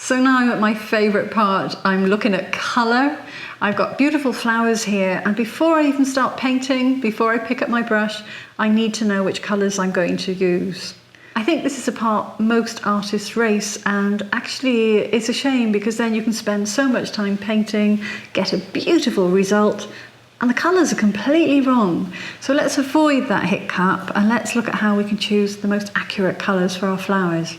So now I'm at my favourite part. I'm looking at colour. I've got beautiful flowers here, and before I even start painting, before I pick up my brush, I need to know which colours I'm going to use. I think this is a part most artists race, and actually it's a shame because then you can spend so much time painting, get a beautiful result, and the colours are completely wrong. So let's avoid that hiccup and let's look at how we can choose the most accurate colours for our flowers.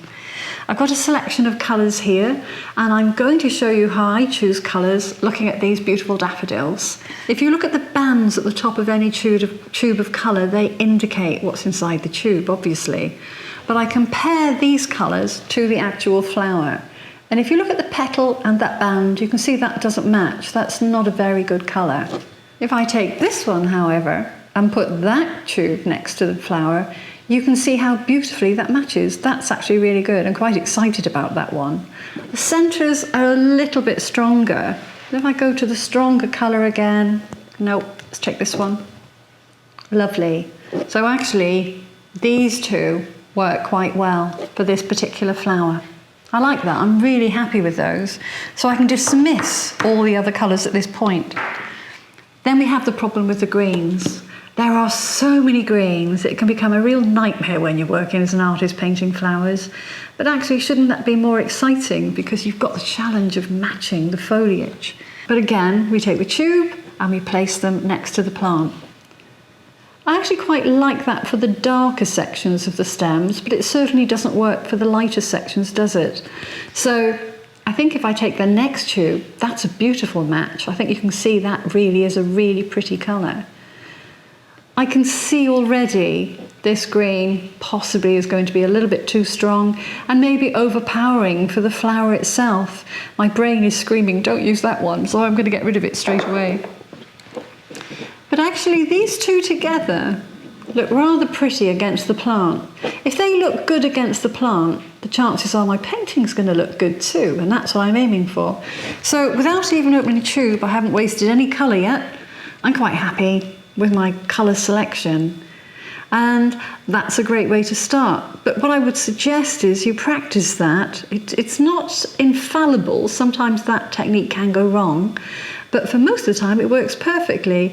I've got a selection of colours here, and I'm going to show you how I choose colours looking at these beautiful daffodils. If you look at the bands at the top of any tube of colour, they indicate what's inside the tube, obviously. But I compare these colours to the actual flower. And if you look at the petal and that band, you can see that doesn't match. That's not a very good colour. If I take this one, however, and put that tube next to the flower, you can see how beautifully that matches. That's actually really good. I'm quite excited about that one. The centres are a little bit stronger. If I go to the stronger colour again, nope, let's check this one. Lovely. So actually, these two work quite well for this particular flower. I like that. I'm really happy with those. So I can dismiss all the other colours at this point. Then we have the problem with the greens. There are so many greens, it can become a real nightmare when you're working as an artist painting flowers. But actually, shouldn't that be more exciting because you've got the challenge of matching the foliage? But again, we take the tube and we place them next to the plant. I actually quite like that for the darker sections of the stems, but it certainly doesn't work for the lighter sections, does it? So I think if I take the next tube, that's a beautiful match. I think you can see that really is a really pretty colour. I can see already this green possibly is going to be a little bit too strong and maybe overpowering for the flower itself. My brain is screaming, don't use that one, so I'm going to get rid of it straight away. But actually these two together look rather pretty against the plant. If they look good against the plant, the chances are my painting's going to look good too, and that's what I'm aiming for. So without even opening a tube, I haven't wasted any colour yet. I'm quite happy with my colour selection, and that's a great way to start. But what I would suggest is you practice that. It's not infallible. Sometimes that technique can go wrong, but for most of the time it works perfectly.